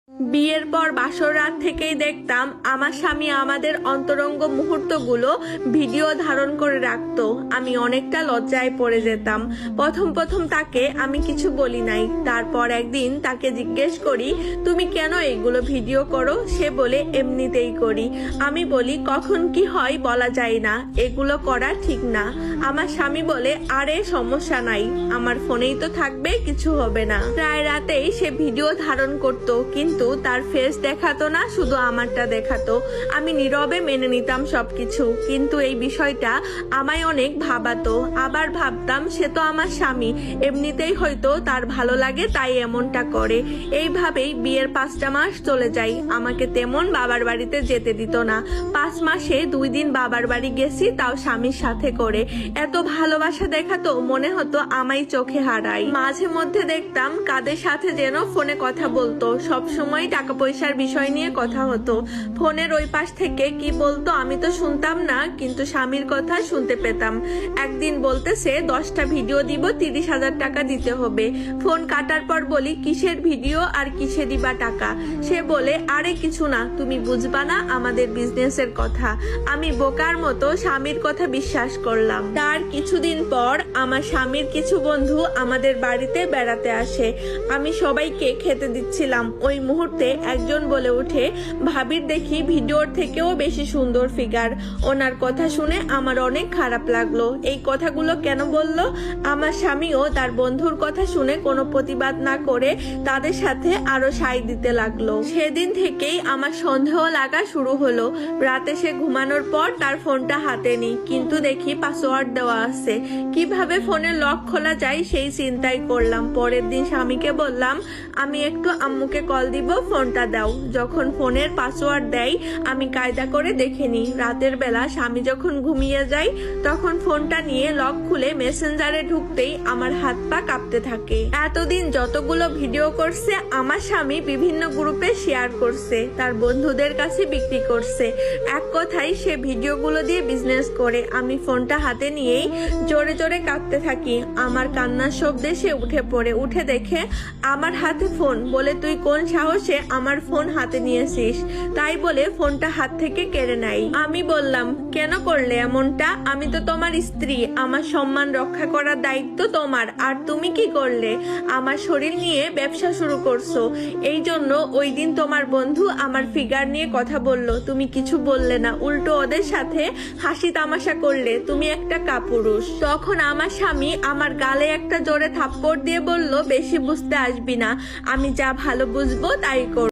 বিয়ের পর বাসর রাত থেকেই দেখতাম আমার স্বামী আমাদের অন্তরঙ্গ মুহূর্তগুলো ভিডিও ধারণ করে রাখতো। আমি অনেকটা লজ্জায় পড়ে যেতাম। প্রথম তাকে আমি কিছু বলি নাই। তারপর একদিন তাকে জিজ্ঞেস করি, তুমি কেন এইগুলো ভিডিও করো? সে বলে, এমনিতেই করি। আমি বলি, কখন কি হয় বলা যায় না, এগুলো করা ঠিক না। আমার স্বামী বলে, আরে সমস্যা নাই, আমার ফোনেই তো থাকবে, কিছু হবে না। প্রায় রাতেই সে ভিডিও ধারণ করতো, কিন্তু তার ফেস দেখাতো না, শুধু আমারটা দেখাতো। আমি নীরবে মেনে নিতাম সবকিছু, কিন্তু এই বিষয়টা আমায় অনেক ভাবাতো। আবার ভাবতাম, সে তো আমার স্বামী, এমনিতেই হয়তো তার ভালো লাগে তাই এমনটা করে। এইভাবেই বিয়ের 5টা মাস চলে যায়। আমাকে তেমন বাবার বাড়িতে যেতে দিত না। 5 মাসে 2 দিন বাবার বাড়ি গেছি, তাও স্বামীর সাথে করে। এত ভালোবাসা দেখাতো, মনে হতো আমায় চোখে হারাই। মাঝে মধ্যে দেখতাম কাদের সাথে যেন ফোনে কথা বলতো। সব সময় টাকা পয়সার বিষয় নিয়ে কথা হতো। ফোনের ওই পাশ থেকে কি বলতো আমি তো শুনতাম না, কিন্তু স্বামীর কথা শুনতে পেতাম। একদিন বলতেছে 10টা ভিডিও দিব, 30,000 টাকা দিতে হবে। ফোন কাটার পর বলি, কিসের ভিডিও আর কিসে দিবা টাকা? সে বলে, আরে কিছু না, তুমি বুঝবা না আমাদের বিজনেসের কথা। আমি বোকার মতো স্বামীর কথা বিশ্বাস করলাম। তার কিছুদিন পর আমার স্বামীর কিছু বন্ধু আমাদের বাড়িতে বেড়াতে আসে। আমি সবাইকে খেতে দিচ্ছিলাম। ওই মুহূর্তে একজন বলে ওঠে, ভাবির দেখি ভিডিওর থেকেও বেশি সুন্দর ফিগার। ওনার কথা শুনে আমার অনেক খারাপ লাগলো। এই কথাগুলো কেন বললো? আমার স্বামীও তার বন্ধুর কথা শুনে কোনো প্রতিবাদ না করে তাদের সাথে আরো সাই দিতে লাগলো। সেদিন থেকেই আমার সন্দেহ লাগা শুরু হলো। রাতে সে ঘুমানোর পর তার ফোনটা হাতে নিই, কিন্তু দেখি পাসওয়ার্ড দেওয়া আছে। কিভাবে ফোনের লক খোলা যায় সেই চিন্তাই করলাম। পরের দিন স্বামীকে বললাম, আমি একটু আম্মুকে কল দিব, ফোনটা দাও। যখন ফোনের পাসওয়ার্ড দেয়, আমি কায়দা করে দেখে নিই। রাতের বেলা স্বামী যখন ঘুমিয়ে যায়, তখন ফোনটা নিয়ে লক খুলে মেসেঞ্জারে ঢুকতেই আমার হাত পা কাঁপতে থাকে। এতদিন যতগুলো ভিডিও করছে আমার স্বামী বিভিন্ন গ্রুপে শেয়ার করছে, তার বন্ধুদের কাছে বিক্রি করছে। এক কথায় সে ভিডিওগুলো দিয়ে বিজনেস করে। আমি ফোনটা হাতে নিয়েই জোরে জোরে কাঁদতে থাকি। আমার কান্নার শব্দে সে উঠে পড়ে। উঠে দেখে আমার হাতে ফোন, বলে, তুই কোন সাহসে আমার ফোন হাতে নিয়েছিস? তাই বলে ফোনটা হাত থেকে কেড়ে নাই। আমি বললাম, কেন করলে এমনটা? আমি তো তোমার স্ত্রী, আমার সম্মান রক্ষা করার দায়িত্ব তোমার, আর তুমি কি করলে? আমার শরীর নিয়ে ব্যবসা শুরু করছো। এই জন্য ওই দিন তোমার বন্ধু আমার ফিগার নিয়ে কথা বললো, তুমি কিছু বললে না, উল্টো ওদের সাথে হাসি তামাশা করলে। তুমি একটা কাপুরুষ। তখন আমার স্বামী আমার গালে একটা জোরে থাপ্পড় দিয়ে বলল, বেশি বুঝতে আসবি না, আমি যা ভালো বুঝবো তাই কর।